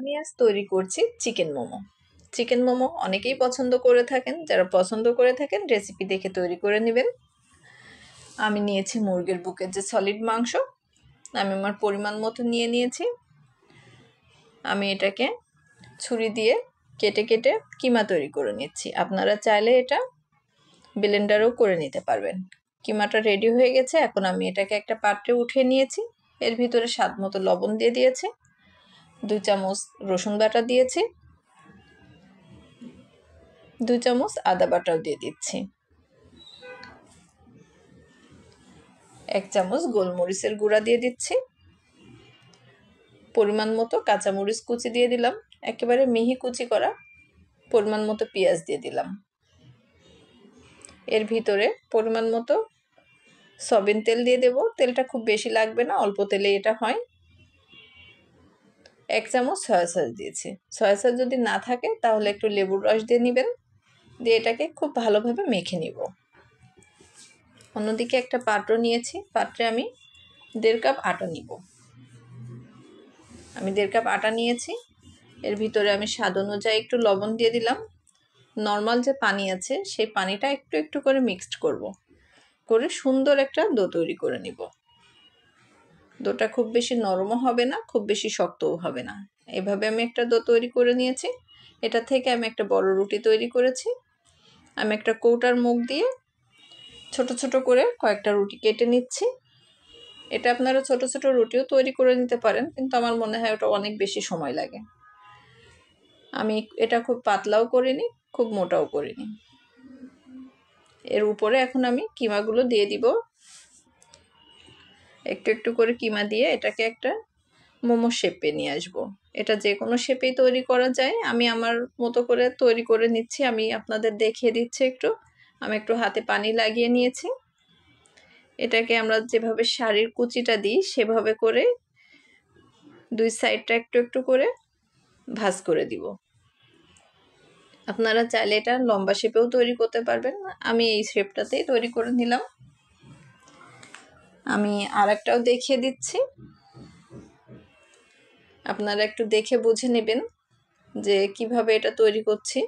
আমি আজ তৈরি করছি চিকেন মোমো। চিকেন মোমো অনেকেই পছন্দ করে থাকেন। যারা পছন্দ করে থাকেন রেসিপি দেখে তৈরি করে নেবেন। আমি নিয়েছি মুরগির বুকের যে সলিড মাংস, আমি আমার পরিমাণ মতো নিয়ে নিয়েছি। আমি এটাকে ছুরি দিয়ে কেটে কেটে কিমা তৈরি করে নিচ্ছি। আপনারা চাইলে এটা ব্লেন্ডারও করে নিতে পারবেন। কিমাটা রেডি হয়ে গেছে। এখন আমি এটাকে একটা পাত্রে উঠিয়ে নিয়েছি। এর ভিতরে স্বাদ মতো লবণ দিয়ে দিয়েছি, 2 চামচ রসুন বাটা দিয়েছি, 2 চামচ আদা বাটাও দিয়ে দিচ্ছি, 1 চামচ গোলমরিচের গুঁড়া দিয়ে দিচ্ছি, পরিমাণ মতো কাঁচামরিচ কুচি দিয়ে দিলাম, একেবারে মিহি কুচি করা পরিমাণ মতো পেঁয়াজ দিয়ে দিলাম। এর ভিতরে পরিমাণ মতো সয়াবিন তেল দিয়ে দেব। তেলটা খুব বেশি লাগবে না, অল্প তেলে এটা হয়। 1 চামচ সয়া সস দিয়েছি। সয়া সস যদি না থাকে তাহলে একটু লেবুর রস দিয়ে নেবেন। দিয়ে এটাকে খুব ভালোভাবে মেখে নিব। অন্যদিকে একটা পাত্র নিয়েছি, পাত্রে আমি 1.5 কাপ আটা নিব। আমি 1.5 কাপ আটা নিয়েছি। এর ভিতরে আমি স্বাদ অনুযায়ী একটু লবণ দিয়ে দিলাম। নর্মাল যে পানি আছে সেই পানিটা একটু একটু করে মিক্সড করব, করে সুন্দর একটা ডো তৈরি করে নিব। ডোটা খুব বেশি নরমও হবে না, খুব বেশি শক্তও হবে না। এভাবে আমি একটা ডো তৈরি করে নিয়েছি। এটা থেকে আমি একটা বড় রুটি তৈরি করেছি। আমি একটা কৌটার মুখ দিয়ে ছোট ছোট করে কয়েকটা রুটি কেটে নিচ্ছি। এটা আপনারা ছোট ছোট রুটিও তৈরি করে নিতে পারেন, কিন্তু আমার মনে হয় ওটা অনেক বেশি সময় লাগে। আমি এটা খুব পাতলাও করিনি, খুব মোটাও করিনি। এর উপরে এখন আমি কিমাগুলো দিয়ে দিব। একটু একটু করে কিমা দিয়ে এটাকে একটা মোমো শেপে নিয়ে আসবো। এটা যে কোনো শেপেই তৈরি করা যায়। আমি আমার মতো করে তৈরি করে নিচ্ছি। আমি আপনাদের দেখিয়ে দিচ্ছি একটু। আমি একটু হাতে পানি লাগিয়ে নিয়েছি। এটাকে আমরা যেভাবে শাড়ির কুচিটা দিই সেভাবে করে 2 সাইডটা একটু একটু করে ভাঁজ করে দিব। আপনারা চাইলে এটা লম্বা শেপেও তৈরি করতে পারবেন। আমি এই শেপটাতেই তৈরি করে নিলাম। আমি আরেকটাও দেখিয়ে দিচ্ছি। আপনারা একটু দেখে বুঝে নেবেন যে কিভাবে এটা তৈরি করছি।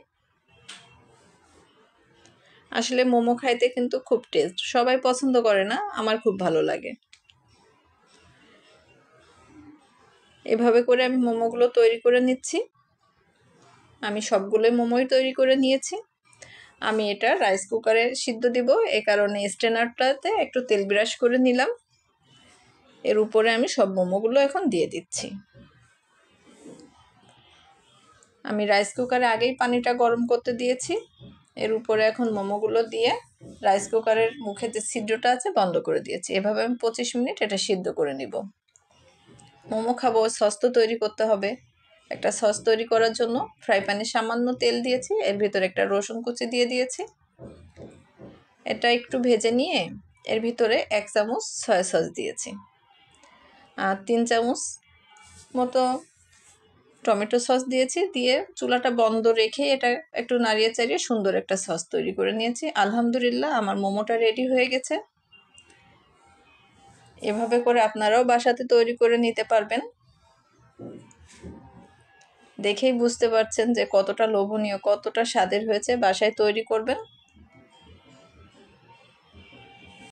আসলে মোমো খাইতে কিন্তু খুব টেস্ট। সবাই পছন্দ করে না, আমার খুব ভালো লাগে। এভাবে করে আমি মোমোগুলো তৈরি করে নিচ্ছি। আমি সবগুলোই মোমোই তৈরি করে নিয়েছি। আমি এটা রাইস কুকারে সিদ্ধ দিব, এই কারণে স্ট্রেনারটাতে একটু তেল ব্রাশ করে নিলাম। এর উপরে আমি সব মোমোগুলো এখন দিয়ে দিচ্ছি। আমি রাইস কুকারে আগেই পানিটা গরম করতে দিয়েছি। এর উপরে এখন মোমোগুলো দিয়ে রাইস কুকারের মুখে যে ছিদ্রটা আছে বন্ধ করে দিয়েছি। এভাবে আমি 25 মিনিট এটা সিদ্ধ করে নিব। মোমো খাবো, সস তো তৈরি করতে হবে। একটা সস তৈরি করার জন্য ফ্রাই প্যানে সামান্য তেল দিয়েছি, এর ভিতরে একটা রসুন কুচি দিয়ে দিয়েছি। এটা একটু ভেজে নিয়ে এর ভিতরে 1 চামচ সয়া সস দিয়েছি, আর 3 চামচ মতো টমেটো সস দিয়েছি। দিয়ে চুলাটা বন্ধ রেখে এটা একটু নাড়িয়ে চাড়িয়ে সুন্দর একটা সস তৈরি করে নিয়েছি। আলহামদুলিল্লাহ, আমার মোমোটা রেডি হয়ে গেছে। এভাবে করে আপনারাও বাসাতে তৈরি করে নিতে পারবেন। দেখেই বুঝতে পারছেন যে কতটা লোভনীয়, কতটা স্বাদের হয়েছে। বাসায় তৈরি করবেন।